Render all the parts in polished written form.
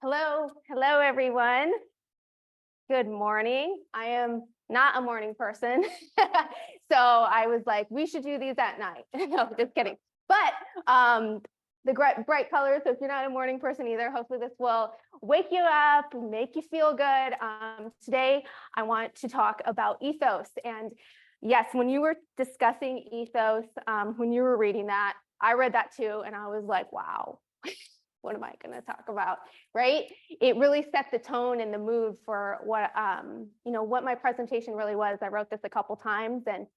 Hello, everyone. Good morning. I am not a morning person. So I was like, we should do these at night. No, just kidding. But the bright colors, so if you're not a morning person either, hopefully this will wake you up, make you feel good. Today, I want to talk about ethos. And yes, when you were discussing ethos, when you were reading that, I read that too, and I was like, wow. What am I going to talk about, right? It really set the tone and the mood for what what my presentation really was. I wrote this a couple times and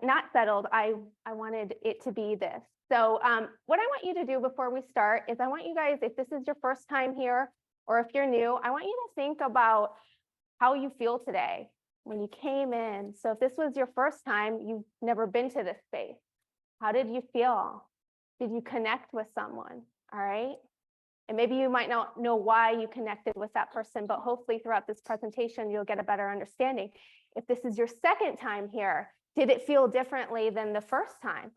not settled. I wanted it to be this. So what I want you to do before we start is I want you guys, if this is your first time here or if you're new, I want you to think about how you feel today when you came in. So if this was your first time, you've never been to this space, how did you feel? Did you connect with someone? All right. And maybe you might not know why you connected with that person, but hopefully throughout this presentation, you'll get a better understanding. If this is your second time here, did it feel differently than the first time?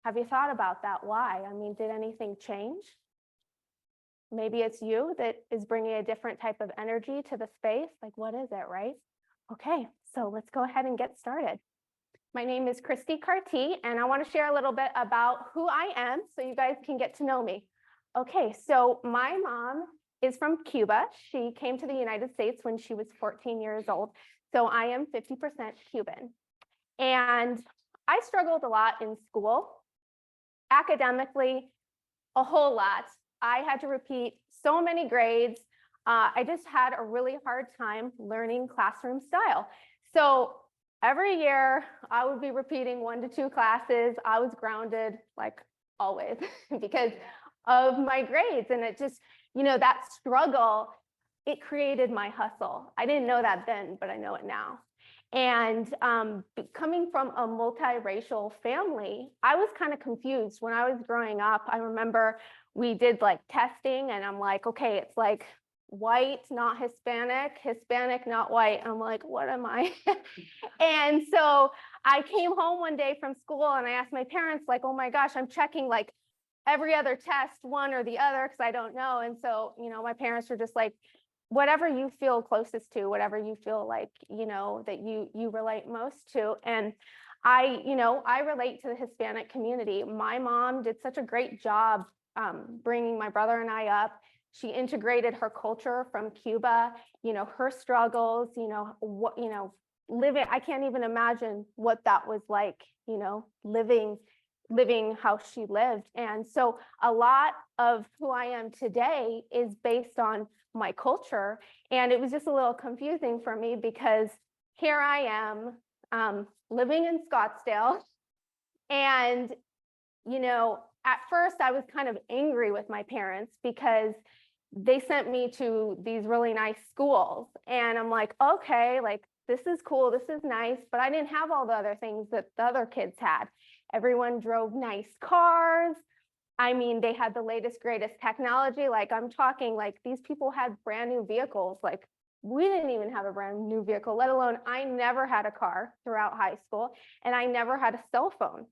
Have you thought about that? Why? I mean, did anything change? Maybe it's you that is bringing a different type of energy to the space. Like, what is it, right? Okay, so let's go ahead and get started. My name is Kristy Cartee, and I want to share a little bit about who I am so you guys can get to know me. Okay, so my mom is from Cuba. She came to the United States when she was 14 years old. So I am 50% Cuban. And I struggled a lot in school, academically, a whole lot. I had to repeat so many grades. I just had a really hard time learning classroom style. So every year I would be repeating 1 to 2 classes. I was grounded like always because of my grades. And it just, that struggle, it created my hustle. I didn't know that then, but I know it now. And coming from a multiracial family, I was kind of confused when I was growing up. I remember we did like testing and I'm like, okay, it's like white, not Hispanic, Hispanic, not white. I'm like, what am I? And so I came home one day from school and I asked my parents, like, oh my gosh, I'm checking like every other test, one or the other, because I don't know. And so, my parents were just like, whatever you feel closest to, whatever you feel like, that you relate most to. And I relate to the Hispanic community. My mom did such a great job bringing my brother and I up. She integrated her culture from Cuba, her struggles, living. I can't even imagine what that was like, living how she lived. And so a lot of who I am today is based on my culture. And it was just a little confusing for me because here I am living in Scottsdale. And, at first I was kind of angry with my parents because they sent me to these really nice schools. And I'm like, okay, like this is cool, this is nice, but I didn't have all the other things that the other kids had. Everyone drove nice cars. I mean, they had the latest, greatest technology. Like I'm talking like these people had brand new vehicles. Like we didn't even have a brand new vehicle, let alone I never had a car throughout high school and I never had a cell phone.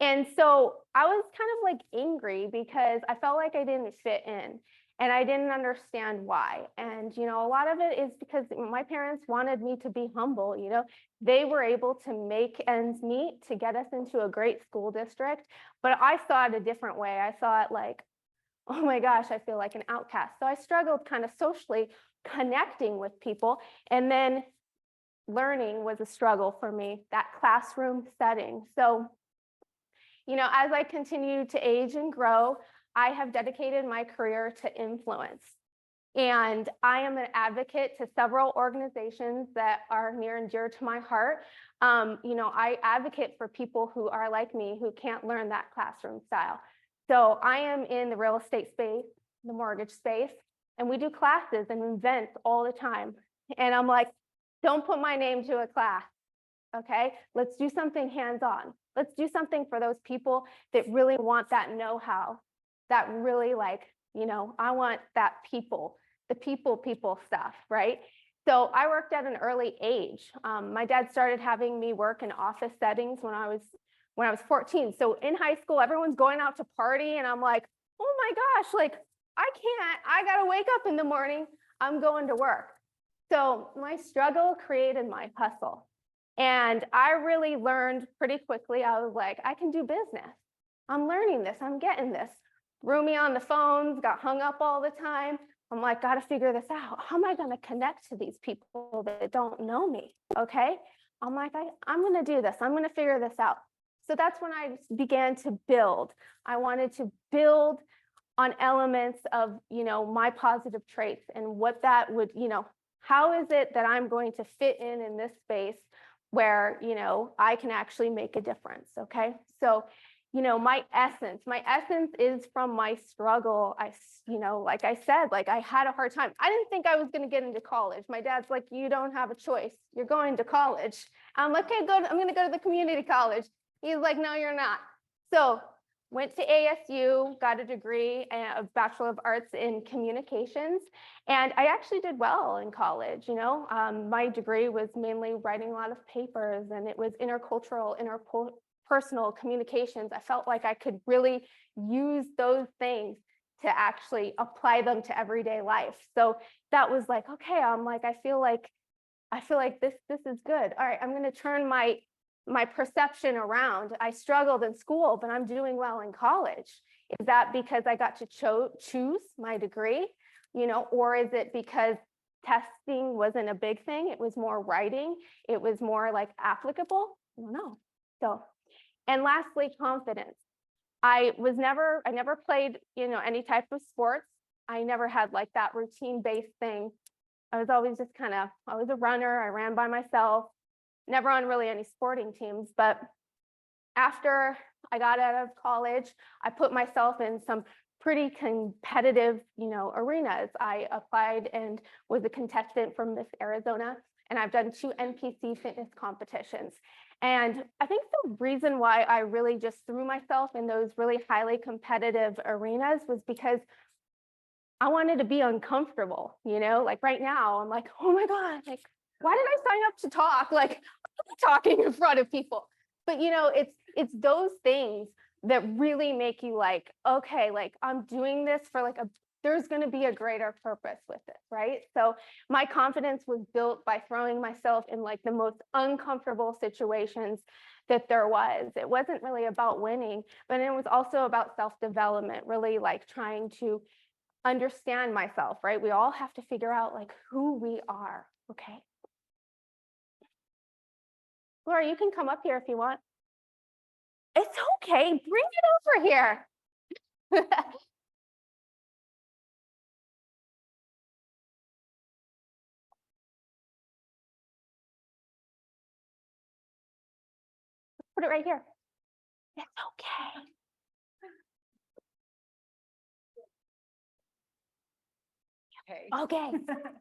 And so I was kind of like angry because I felt like I didn't fit in. And I didn't understand why. And, a lot of it is because my parents wanted me to be humble. They were able to make ends meet to get us into a great school district. But I saw it a different way. I saw it like, oh my gosh, I feel like an outcast. So I struggled kind of socially connecting with people. And then learning was a struggle for me, that classroom setting. So, as I continue to age and grow, I have dedicated my career to influence. And I am an advocate to several organizations that are near and dear to my heart. I advocate for people who are like me, who can't learn that classroom style. So I am in the real estate space, the mortgage space, and we do classes and events all the time. And I'm like, don't put my name to a class. Okay, let's do something hands-on. Let's do something for those people that really want that know-how, that really I want that the people stuff, right? So I worked at an early age. My dad started having me work in office settings when I was 14. So in high school, everyone's going out to party and I'm like, oh my gosh, like I gotta wake up in the morning, I'm going to work. So my struggle created my hustle. And I really learned pretty quickly. I was like, I can do business. I'm learning this, I'm getting this. Threw me on the phones, got hung up all the time. I'm like, gotta figure this out. How am I gonna connect to these people that don't know me? Okay. I'm like, I'm gonna do this. I'm gonna figure this out. So that's when I began to build. I wanted to build on elements of, my positive traits and what that would, how is it that I'm going to fit in this space where, I can actually make a difference. Okay. So, my essence is from my struggle. Like I said, like I had a hard time. I didn't think I was going to get into college. My dad's like, you don't have a choice. You're going to college. I'm like, okay, good. I'm going to go to the community college. He's like, no, you're not. So went to ASU, got a degree, a Bachelor of Arts in Communications, and I actually did well in college. My degree was mainly writing a lot of papers, and it was intercultural, interpersonal communications. I felt like I could really use those things to actually apply them to everyday life. So that was like, okay, I'm like, I feel like this is good. All right, I'm going to turn my perception around. I struggled in school, but I'm doing well in college. Is that because I got to choose my degree, or is it because testing wasn't a big thing? It was more writing. It was more like applicable. I don't know. So, and lastly, confidence. I never played, any type of sports. I never had like that routine-based thing. I was always just I was a runner. I ran by myself. Never on really any sporting teams, but after I got out of college, I put myself in some pretty competitive, arenas. I applied and was a contestant from Miss Arizona, and I've done 2 NPC fitness competitions. And I think the reason why I really just threw myself in those really highly competitive arenas was because I wanted to be uncomfortable, like right now, I'm like, oh my God, like, why did I sign up to talk? Like, I'm talking in front of people. But it's those things that really make you like, okay, like I'm doing this for like there's going to be a greater purpose with it, right? So my confidence was built by throwing myself in like the most uncomfortable situations that there was. It wasn't really about winning, but it was also about self-development, really like trying to understand myself, right? We all have to figure out like who we are, okay? Laura, you can come up here if you want. It's okay, bring it over here. Put it right here. It's okay. Okay.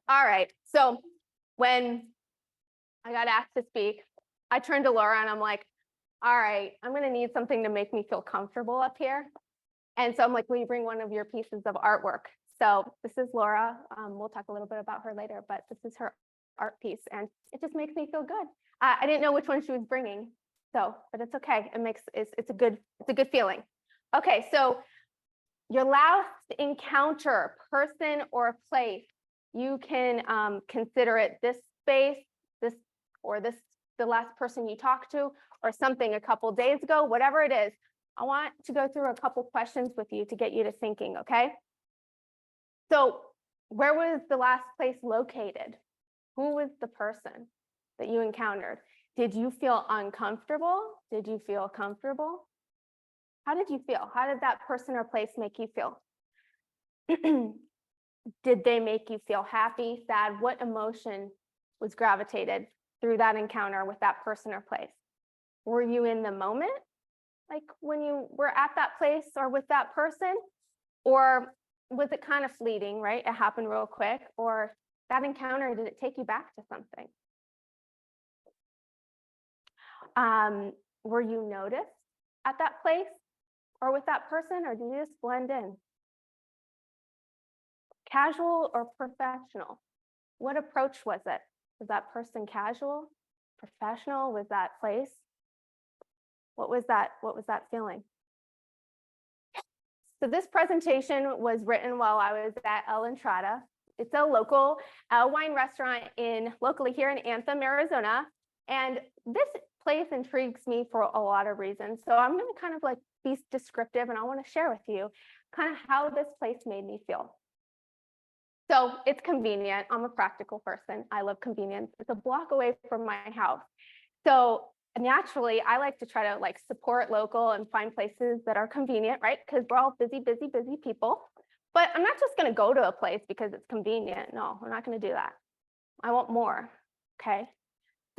All right. So when I got asked to speak, I turned to Laura and I'm like, all right, I'm going to need something to make me feel comfortable up here. And so I'm like, will you bring one of your pieces of artwork? So this is Laura. We'll talk a little bit about her later, but this is her art piece and it just makes me feel good. I didn't know which one she was bringing. So, but it's okay. It's a good feeling. Okay. So your last encounter, person or place, you can consider it this space, the last person you talked to, or something a couple days ago, whatever it is. I want to go through a couple questions with you to get you to thinking, okay? So where was the last place located? Who was the person that you encountered? Did you feel uncomfortable? Did you feel comfortable? How did you feel? How did that person or place make you feel? Did they make you feel happy, sad? What emotion was gravitated through that encounter with that person or place? Were you in the moment, like when you were at that place or with that person? Or was it kind of fleeting, right? It happened real quick. Or that encounter, did it take you back to something? Were you noticed at that place or with that person, or did you just blend in? Casual or professional? What approach was it? Was that person casual, professional? Was that place? What was that feeling? So this presentation was written while I was at El Entrada. It's a local wine restaurant locally here in Anthem, Arizona. And this place intrigues me for a lot of reasons. So I'm going to kind of like be descriptive, and I want to share with you kind of how this place made me feel. So it's convenient. I'm a practical person. I love convenience. It's a block away from my house. So naturally, I like to try to like support local and find places that are convenient, right? Because we're all busy people. But I'm not just going to go to a place because it's convenient. No, I'm not going to do that. I want more. Okay.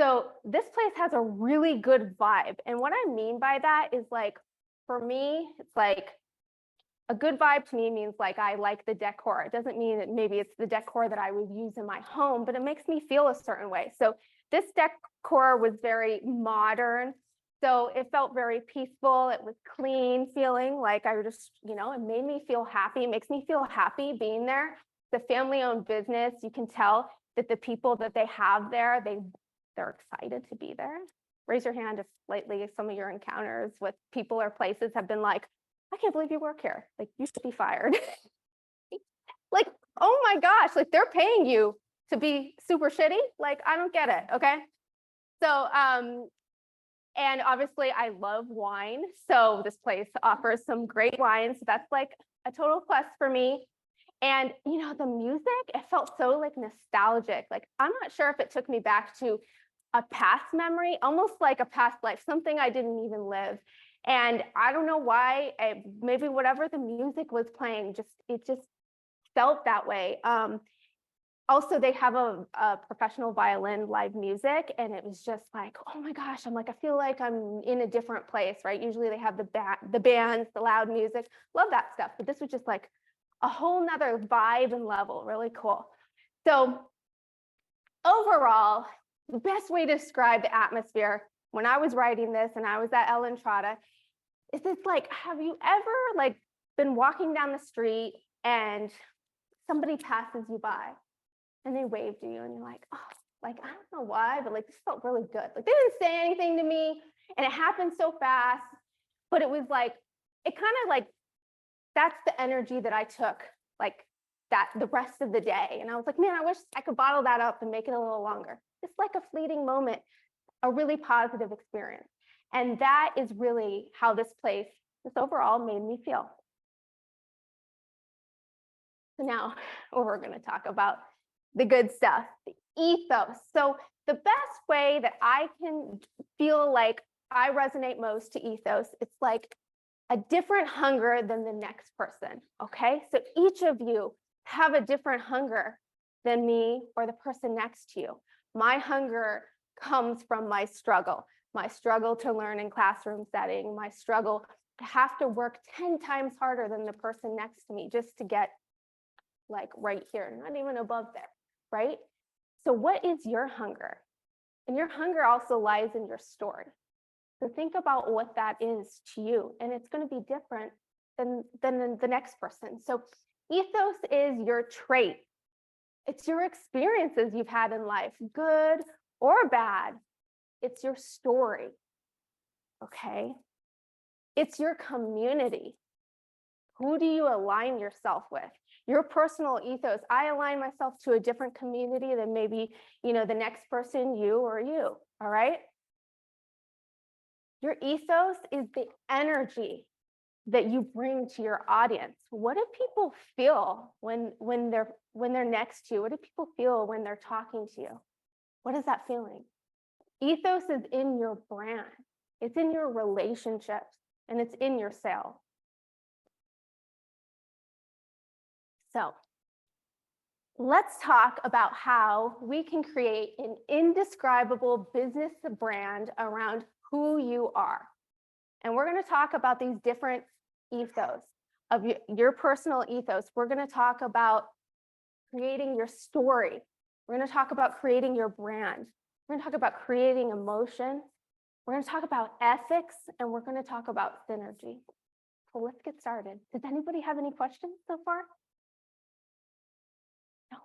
So this place has a really good vibe. And what I mean by that is like, for me, it's like a good vibe to me means like I like the decor. It doesn't mean that maybe it's the decor that I would use in my home, but it makes me feel a certain way. So this decor was very modern. So it felt very peaceful. It was clean feeling, like I just, it made me feel happy. It makes me feel happy being there. The family-owned business, you can tell that the people that they have there, they're excited to be there. Raise your hand if lately some of your encounters with people or places have been like, I can't believe you work here. Like, you should be fired. Like, oh my gosh, like they're paying you to be super shitty. Like, I don't get it. Okay. So, and obviously I love wine. So this place offers some great wine. So that's like a total plus for me. And, the music, it felt so like nostalgic. Like, I'm not sure if it took me back to a past memory, almost like a past life, something I didn't even live. And I don't know why, maybe whatever the music was playing, it just felt that way. Also, they have a professional violin live music, and it was just like, oh my gosh, I'm like, I feel like I'm in a different place, right? Usually they have the bands, the loud music, love that stuff. But this was just like a whole nother vibe and level, really cool. So overall, the best way to describe the atmosphere when I was writing this and I was at El Entrada is it's like, have you ever like been walking down the street and somebody passes you by and they wave to you and you're like, oh, like, I don't know why, but like, this felt really good. Like, they didn't say anything to me and it happened so fast, but it was like, it kind of like, that's the energy that I took, like that the rest of the day. And I was like, man, I wish I could bottle that up and make it a little longer. It's like a fleeting moment, a really positive experience. And that is really how this overall made me feel. So now we're going to talk about the good stuff, the ethos. So the best way that I can feel like I resonate most to ethos, it's like a different hunger than the next person. Okay. So each of you have a different hunger than me or the person next to you. My hunger comes from my struggle to learn in classroom setting, my struggle to have to work 10 times harder than the person next to me just to get like right here, not even above there, right? So what is your hunger? And your hunger also lies in your story. So think about what that is to you, and it's going to be different than the next person. So ethos is your trait. It's your experiences you've had in life, good or bad. It's your story, okay? It's your community. Who do you align yourself with? Your personal ethos. I align myself to a different community than maybe, the next person, you or you, all right? Your ethos is the energy that you bring to your audience. What do people feel when they're next to you? What do people feel when they're talking to you? What is that feeling? Ethos is in your brand. It's in your relationships, and it's in your sales. So let's talk about how we can create an indescribable business brand around who you are. And we're going to talk about these different ethos of your personal ethos. We're going to talk about creating your story. We're going to talk about creating your brand. We're going to talk about creating emotion. We're going to talk about ethics, and we're going to talk about synergy. So let's get started. Does anybody have any questions so far? No?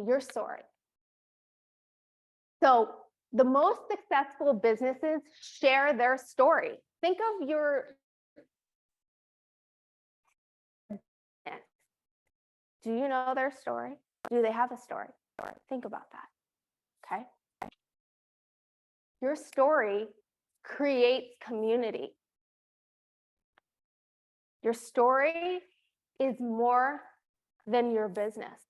Okay. Your story. So the most successful businesses share their story. Think of your Do you know their story? Do they have a story? Think about that, okay? Your story creates community. Your story is more than your business.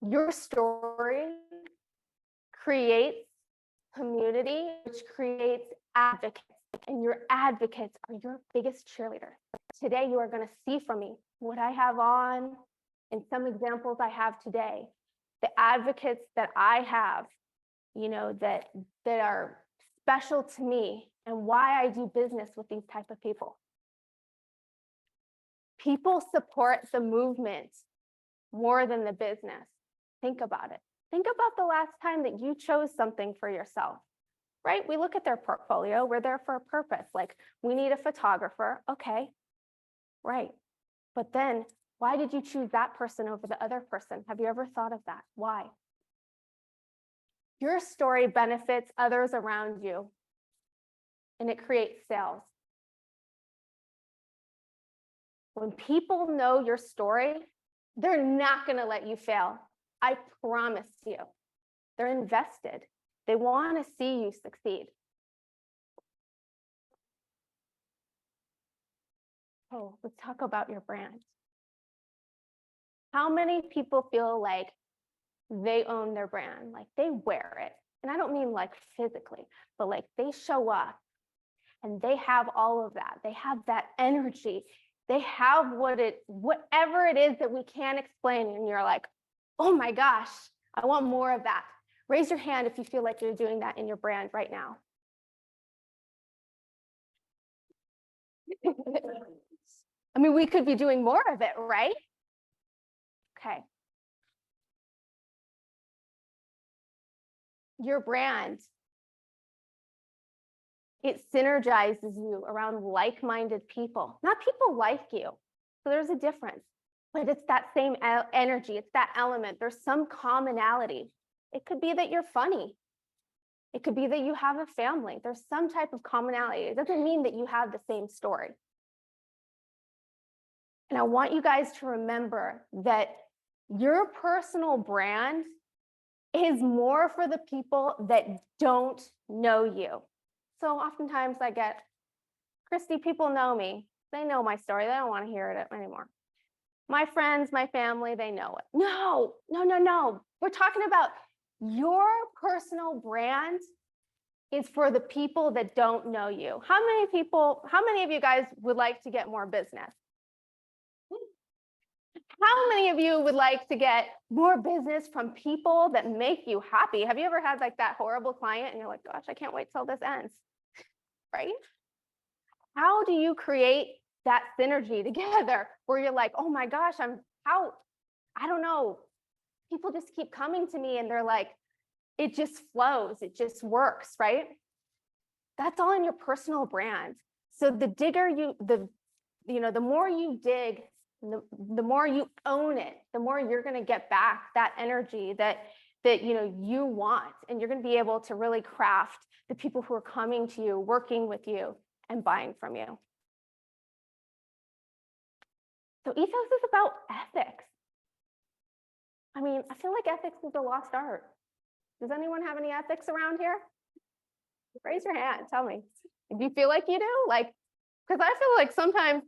Your story creates community, which creates advocates, and your advocates are your biggest cheerleaders. Today, you are going to see from me what I have on and some examples I have today. The advocates that I have, that are special to me and why I do business with these type of people. People support the movement more than the business. Think about it. Think about the last time that you chose something for yourself, right? We look at their portfolio. We're there for a purpose. Like, we need a photographer. Okay, right. But then why did you choose that person over the other person? Have you ever thought of that? Why? Your story benefits others around you, and it creates sales. When people know your story, they're not going to let you fail. I promise you. They're invested. They want to see you succeed. Oh, let's talk about your brand. How many people feel like they own their brand? Like, they wear it. And I don't mean like physically, but like they show up and they have all of that. They have that energy. They have whatever it is that we can't explain. And you're like, oh my gosh, I want more of that. Raise your hand if you feel like you're doing that in your brand right now. I mean, we could be doing more of it, right? Okay. Your brand, it synergizes you around like-minded people, not people like you. So there's a difference, but it's that same energy. It's that element. There's some commonality. It could be that you're funny. It could be that you have a family. There's some type of commonality. It doesn't mean that you have the same story. And I want you guys to remember that your personal brand is more for the people that don't know you. So oftentimes I get, Kristy, people know me. They know my story. They don't want to hear it anymore. My friends, my family, they know it. No. We're talking about your personal brand is for the people that don't know you. How many of you guys would like to get more business? How many of you would like to get more business from people that make you happy? Have you ever had like that horrible client and you're like, gosh, I can't wait till this ends, right? How do you create that synergy together where you're like, oh my gosh, I don't know. People just keep coming to me and they're like, it just flows, it just works, right? That's all in your personal brand. So the more you dig, the more you own it, the more you're going to get back that energy that you want, and you're going to be able to really craft the people who are coming to you, working with you, and buying from you. So Ethos is about ethics. I mean, I feel like ethics is a lost art. Does anyone have any ethics around here? Raise your hand. Tell me. Do you feel like you do? Like, because I feel like sometimes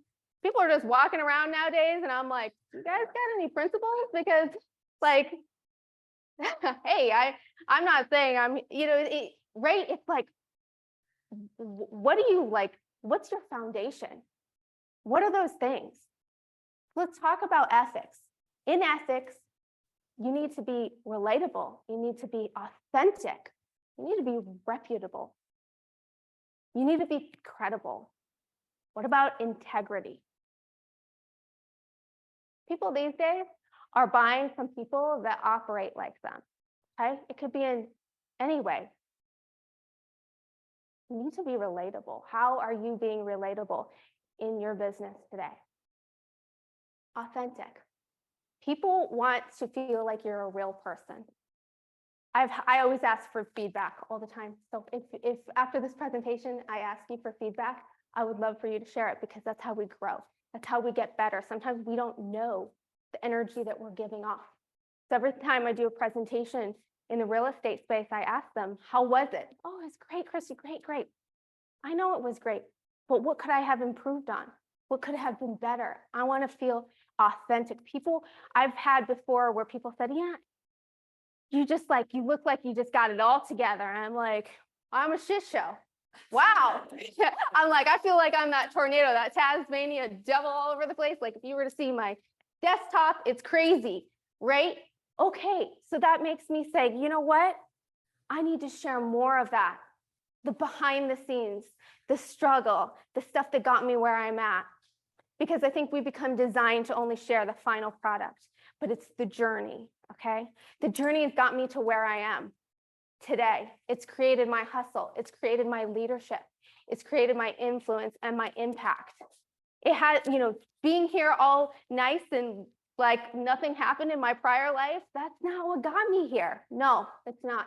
people are just walking around nowadays and I'm like, you guys got any principles? Because like, hey, I'm not saying I'm, right? It's like, what do you like? What's your foundation? What are those things? Let's talk about ethics. In ethics, you need to be relatable. You need to be authentic. You need to be reputable. You need to be credible. What about integrity? People these days are buying from people that operate like them, okay? It could be in any way. You need to be relatable. How are you being relatable in your business today? Authentic. People want to feel like you're a real person. I always ask for feedback all the time. So if after this presentation, I ask you for feedback, I would love for you to share it because that's how we grow. That's how we get better. Sometimes we don't know the energy that we're giving off. So every time I do a presentation in the real estate space, I ask them, how was it? Oh, it's great, Kristy, great, great. I know it was great, but what could I have improved on? What could have been better? I want to feel authentic. People I've had before where people said, yeah, you look like you just got it all together. And I'm like, I'm a shit show. Wow. I'm like, I feel like I'm that tornado, that Tasmania devil all over the place. Like if you were to see my desktop, it's crazy, right? Okay, so that makes me say, you know what? I need to share more of that. The behind the scenes, the struggle, the stuff that got me where I'm at. Because I think we become designed to only share the final product, but it's the journey, okay? The journey has got me to where I am today. It's created my hustle. It's created my leadership. It's created my influence and my impact. It had, being here all nice and like nothing happened in my prior life, that's not what got me here. No, it's not.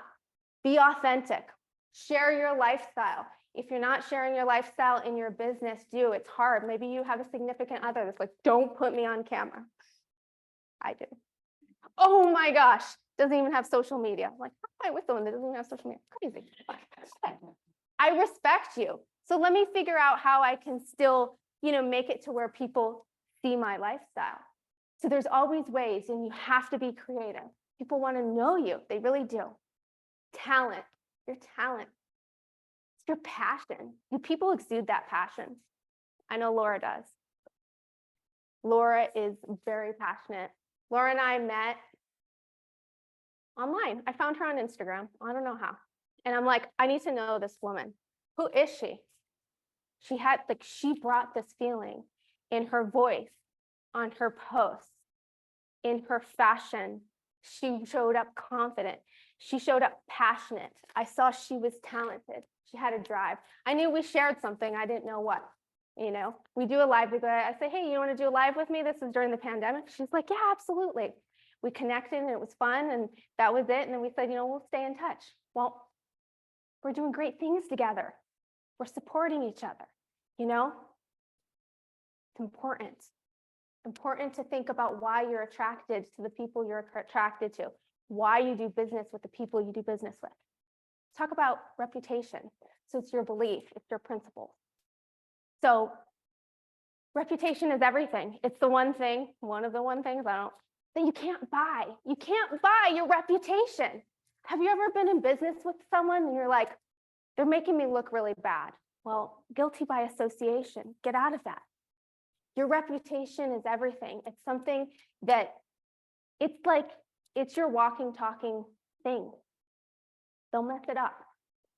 Be authentic. Share your lifestyle. If you're not sharing your lifestyle in your business, it's hard. Maybe you have a significant other that's like, don't put me on camera. I do. Oh my gosh, doesn't even have social media. I'm like, how am I with someone that doesn't even have social media? Crazy. I respect you. So let me figure out how I can still, make it to where people see my lifestyle. So there's always ways, and you have to be creative. People want to know you. They really do. Talent, your talent. It's your passion. Do people exude that passion? I know Laura does. Laura is very passionate. Laura and I met online. I found her on Instagram. I don't know how. And I'm like, I need to know this woman. Who is she? She brought this feeling in her voice, on her posts, in her fashion. She showed up confident. She showed up passionate. I saw she was talented. She had a drive. I knew we shared something. I didn't know what. We do a live together. I say, hey, you want to do a live with me? This is during the pandemic. She's like, yeah, absolutely. We connected and it was fun and that was it. And then we said, we'll stay in touch. Well, we're doing great things together. We're supporting each other, It's important. Important to think about why you're attracted to the people you're attracted to, why you do business with the people you do business with. Let's talk about reputation. So it's your belief, it's your principles. So reputation is everything. It's one of the one things that you can't buy. You can't buy your reputation. Have you ever been in business with someone and you're like, they're making me look really bad? Well, guilty by association. Get out of that. Your reputation is everything. It's something that it's your walking, talking thing. Don't mess it up.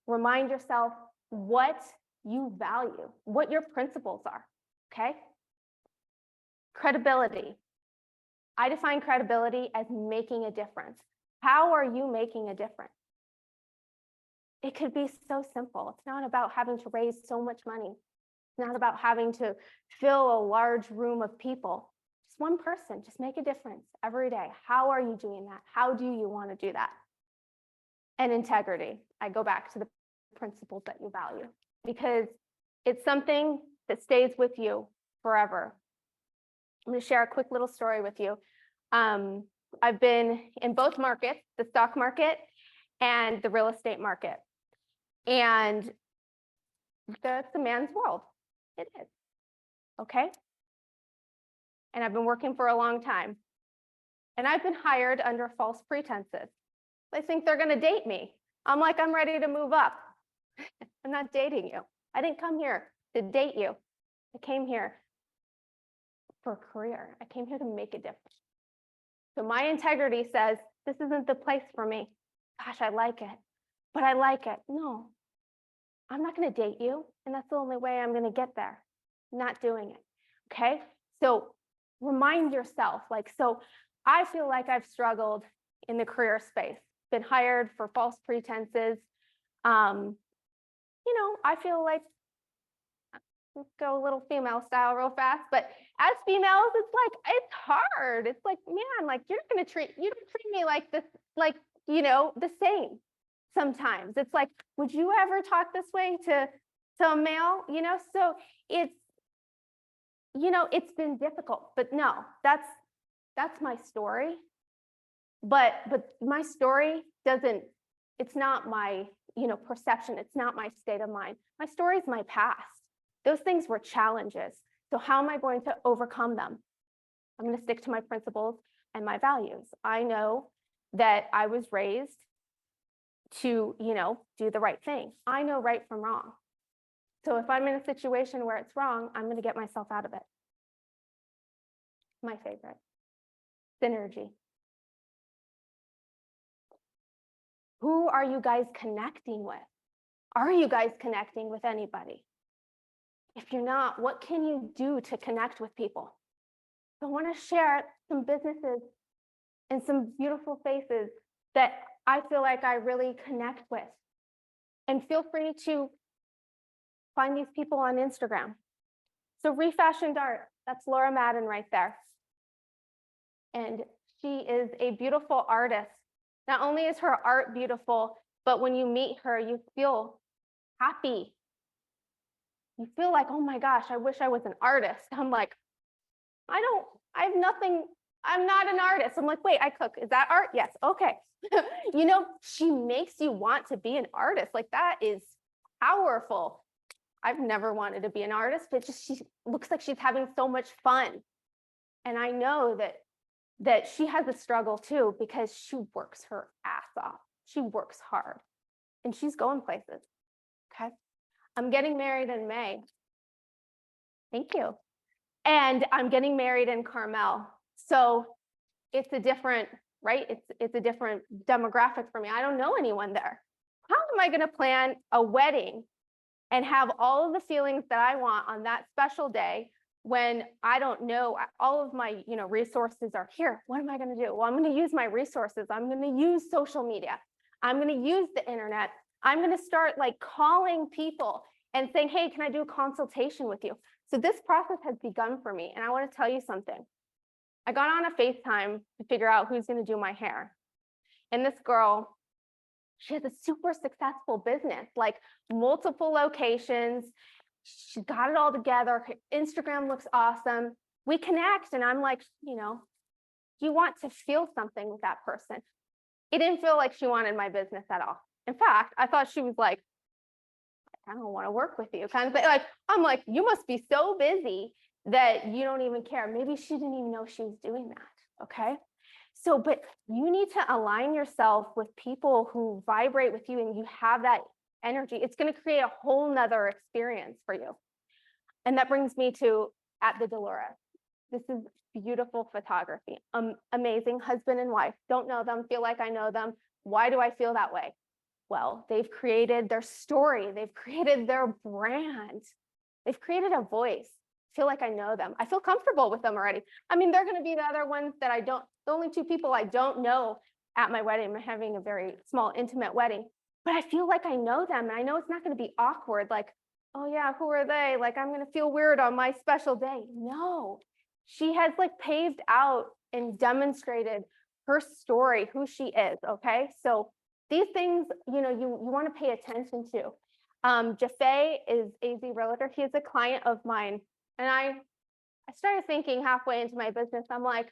Remind yourself what you value, what your principles are, okay? Credibility. I define credibility as making a difference. How are you making a difference? It could be so simple. It's not about having to raise so much money. It's not about having to fill a large room of people. Just one person, just make a difference every day. How are you doing that? How do you want to do that? And integrity. I go back to the principles that you value because it's something that stays with you forever. I'm going to share a quick little story with you. I've been in both markets, the stock market and the real estate market. And that's a man's world. It is. Okay? And I've been working for a long time. And I've been hired under false pretenses. They think they're going to date me. I'm like, I'm ready to move up. I'm not dating you. I didn't come here to date you. I came here for a career. I came here to make a difference. So my integrity says, this isn't the place for me. Gosh, I like it, but I like it. No, I'm not going to date you. And that's the only way I'm going to get there. I'm not doing it. Okay. So remind yourself, so I feel like I've struggled in the career space, been hired for false pretenses. I feel like, let's go a little female style real fast, but as females, it's hard. It's like, man, you don't treat me like this, the same sometimes. It's like, would you ever talk this way to a male, so it's been difficult, but no, that's my story. But my story doesn't, it's not my, perception. It's not my state of mind. My story is my past. Those things were challenges. So how am I going to overcome them? I'm going to stick to my principles and my values. I know that I was raised to, do the right thing. I know right from wrong. So if I'm in a situation where it's wrong, I'm going to get myself out of it. My favorite. Synergy. Who are you guys connecting with? Are you guys connecting with anybody? If you're not, what can you do to connect with people? So I want to share some businesses and some beautiful faces that I feel like I really connect with. And feel free to find these people on Instagram. So Refashioned Art, that's Laura Madden right there. And she is a beautiful artist. Not only is her art beautiful, but when you meet her, you feel happy. You feel like, oh my gosh, I wish I was an artist. I'm like, I have nothing, I'm not an artist. I'm like, wait, I cook. Is that art? Yes, okay. She makes you want to be an artist. Like, that is powerful. I've never wanted to be an artist, but she looks like she's having so much fun. And I know that she has a struggle too, because she works her ass off. She works hard and she's going places. Okay. I'm getting married in May. Thank you. And I'm getting married in Carmel. So it's a different, right? It's a different demographic for me. I don't know anyone there. How am I going to plan a wedding and have all of the feelings that I want on that special day when I don't know, all of my, resources are here? What am I going to do? Well, I'm going to use my resources. I'm going to use social media. I'm going to use the internet. I'm going to start like calling people and saying, hey, can I do a consultation with you? So this process has begun for me. And I want to tell you something. I got on a FaceTime to figure out who's going to do my hair. And this girl, she has a super successful business, like multiple locations. She got it all together. Her Instagram looks awesome. We connect and I'm like, you want to feel something with that person. It didn't feel like she wanted my business at all. In fact, I thought she was like, I don't want to work with you kind of thing. Like, I'm like, you must be so busy that you don't even care. Maybe she didn't even know she was doing that. Okay. So, but you need to align yourself with people who vibrate with you and you have that energy. It's going to create a whole nother experience for you. And that brings me to at the Dolores. This is beautiful photography. Amazing husband and wife. Don't know them, feel like I know them. Why do I feel that way? Well, they've created their story. They've created their brand. They've created a voice. I feel like I know them. I feel comfortable with them already. I mean, they're going to be the other ones that I don't, the only two people I don't know at my wedding. I'm having a very small, intimate wedding, but I feel like I know them. And I know it's not going to be awkward. Like, oh yeah, who are they? Like, I'm going to feel weird on my special day. No, she has like paved out and demonstrated her story, who she is. Okay. So these things, you want to pay attention to. Jaffe is AZ Realtor. He is a client of mine. And I started thinking halfway into my business, I'm like,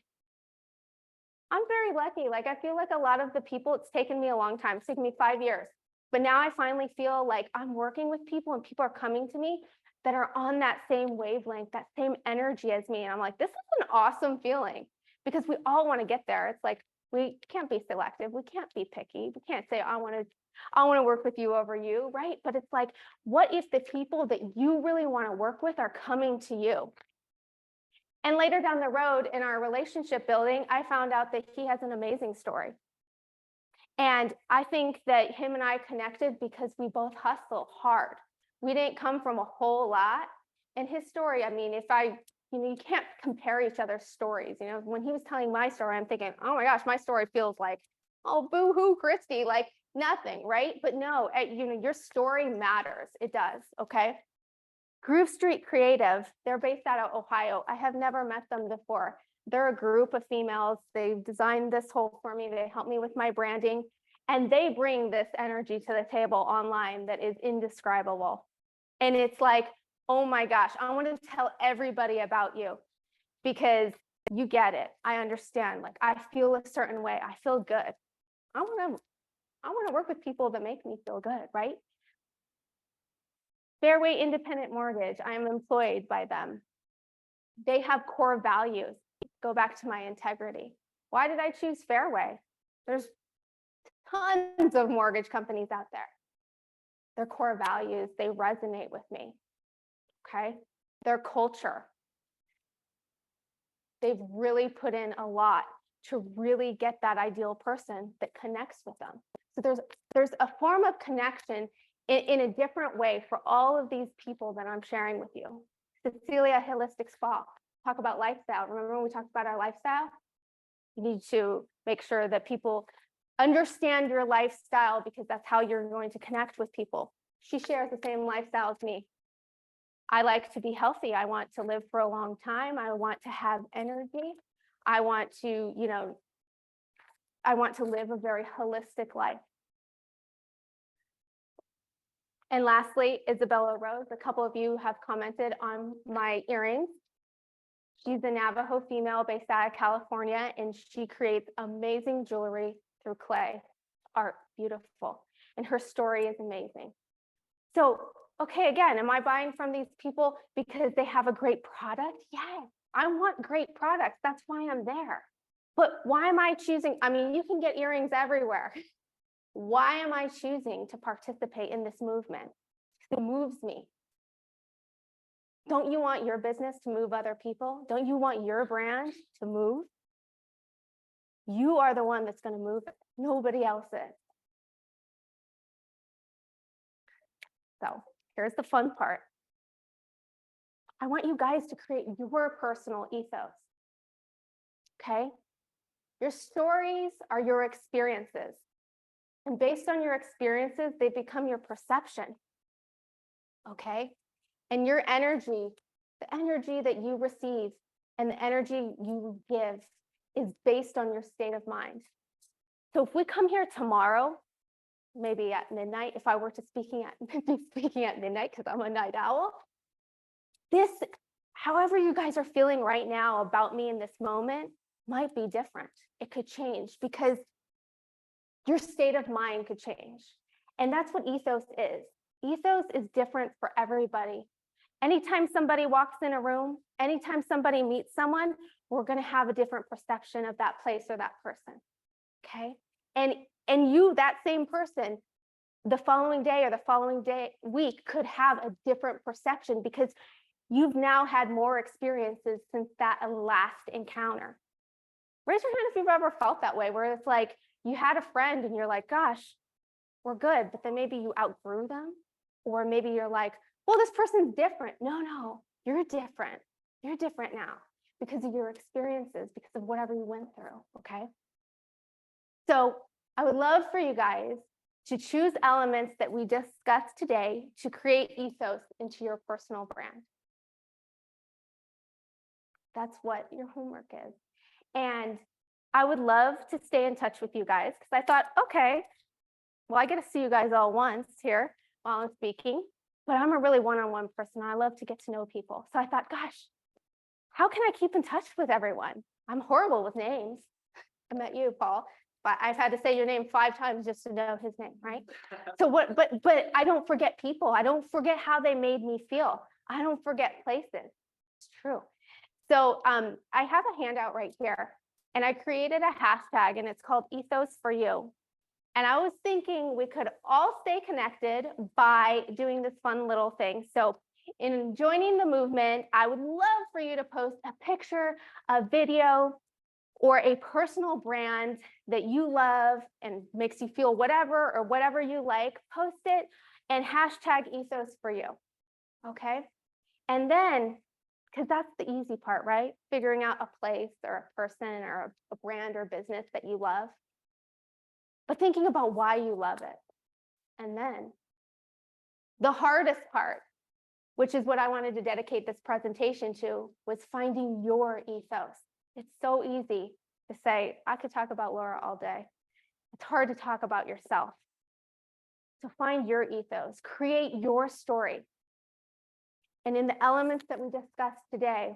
I'm very lucky. Like, I feel like a lot of the people, it's taken me a long time. It's taken me 5 years. But now I finally feel like I'm working with people and people are coming to me that are on that same wavelength, that same energy as me. And I'm like, this is an awesome feeling because we all want to get there. It's like, we can't be selective. We can't be picky. We can't say, I want to work with you over you, right? But it's like, what if the people that you really want to work with are coming to you? And later down the road in our relationship building, I found out that he has an amazing story. And I think that him and I connected because we both hustle hard. We didn't come from a whole lot. And his story, I mean, you can't compare each other's stories. When he was telling my story, I'm thinking, oh my gosh, my story feels like, oh, boo-hoo, Kristy, like nothing, right? But no, your story matters. It does, okay? Groove Street Creative, they're based out of Ohio. I have never met them before. They're a group of females. They've designed this whole for me. They help me with my branding. And they bring this energy to the table online that is indescribable. And it's like, oh my gosh, I want to tell everybody about you because You get it. I understand. Like, I feel a certain way. I feel good. I want to work with people that make me feel good, right? Fairway Independent Mortgage. I am employed by them. They have core values. Go back to my integrity. Why did I choose Fairway? There's tons of mortgage companies out there. Their core values, they resonate with me. Okay. Their culture. They've really put in a lot to really get that ideal person that connects with them. So there's a form of connection in a different way for all of these people that I'm sharing with you. Cecilia Holistic Spa, talk about lifestyle. Remember when we talked about our lifestyle? You need to make sure that people understand your lifestyle, because that's how you're going to connect with people. She shares the same lifestyle as me. I like to be healthy. I want to live for a long time. I want to have energy. I want to, I want to live a very holistic life. And lastly, Isabella Rose. A couple of you have commented on my earrings. She's a Navajo female based out of California, and she creates amazing jewelry through clay art. Beautiful. And her story is amazing. So, okay, again, am I buying from these people because they have a great product? Yes, I want great products. That's why I'm there. But why am I choosing? I mean, you can get earrings everywhere. Why am I choosing to participate in this movement? It moves me. Don't you want your business to move other people? Don't you want your brand to move? You are the one that's going to move it. Nobody else is. So here's the fun part. I want you guys to create your personal ethos. Okay? Your stories are your experiences. And based on your experiences, they become your perception. Okay? And your energy, the energy that you receive and the energy you give is based on your state of mind. So if we come here tomorrow, maybe at midnight, if I were to be speaking at midnight because I'm a night owl, this, however you guys are feeling right now about me in this moment might be different. It could change because your state of mind could change. And that's what ethos is. Ethos is different for everybody. Anytime somebody walks in a room, anytime somebody meets someone, we're going to have a different perception of that place or that person. Okay? And you, that same person, the following day or the following week could have a different perception because you've now had more experiences since that last encounter. Raise your hand if you've ever felt that way, where it's like you had a friend and you're like, gosh, we're good, but then maybe you outgrew them, or maybe you're like, well, this person's different. No, you're different. You're different now because of your experiences, because of whatever you went through, okay? So I would love for you guys to choose elements that we discussed today to create ethos into your personal brand. That's what your homework is. And I would love to stay in touch with you guys because I thought, okay, well, I get to see you guys all once here while I'm speaking, but I'm a really one-on-one person. I love to get to know people. So I thought, gosh, how can I keep in touch with everyone? I'm horrible with names. I met you, Paul, but I've had to say your name 5 times just to know his name, right? So what, but I don't forget people. I don't forget how they made me feel. I don't forget places. It's true. So I have a handout right here, and I created a hashtag, and it's called Ethos for You. And I was thinking we could all stay connected by doing this fun little thing. So in joining the movement, I would love for you to post a picture, a video, or a personal brand that you love and makes you feel whatever or whatever you like. Post it and hashtag Ethos for You. Okay. And then, because that's the easy part, right? Figuring out a place or a person or a brand or business that you love. But thinking about why you love it. And then the hardest part, which is what I wanted to dedicate this presentation to, was finding your ethos. It's so easy to say, I could talk about Laura all day. It's hard to talk about yourself. So find your ethos, create your story. And in the elements that we discussed today,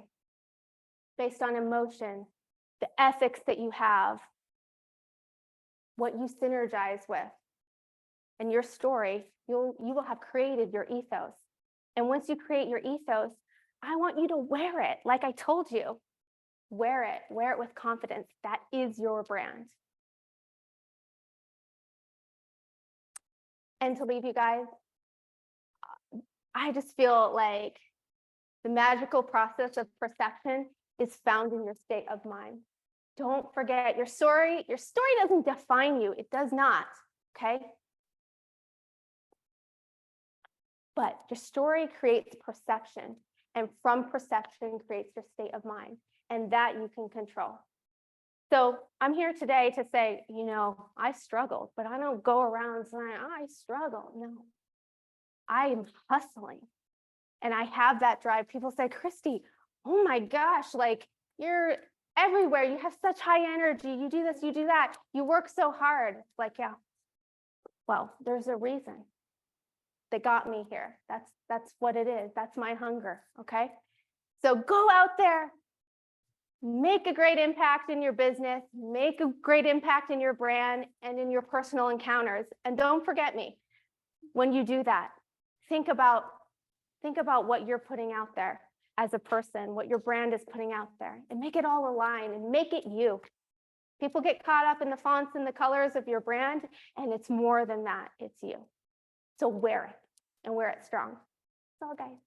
based on emotion, the ethics that you have, what you synergize with, and your story, you will have created your ethos. And once you create your ethos, I want you to wear it. Like I told you, wear it with confidence. That is your brand. And to leave you guys, I just feel like the magical process of perception is found in your state of mind. Don't forget your story. Your story doesn't define you. It does not, okay? But your story creates perception, and from perception creates your state of mind, and that you can control. So I'm here today to say, you know, I struggled, but I don't go around saying, I struggle. No, I am hustling, and I have that drive. People say, Kristy, oh my gosh, like you're everywhere. You have such high energy. You do this, you do that. You work so hard. It's like, yeah, well, there's a reason that got me here. That's what it is. That's my hunger, okay? So go out there, make a great impact in your business, make a great impact in your brand and in your personal encounters. And don't forget me. When you do that, think about what you're putting out there as a person, what your brand is putting out there, and make it all align and make it you. People get caught up in the fonts and the colors of your brand, and it's more than that, it's you. So wear it and wear it strong. That's all, guys.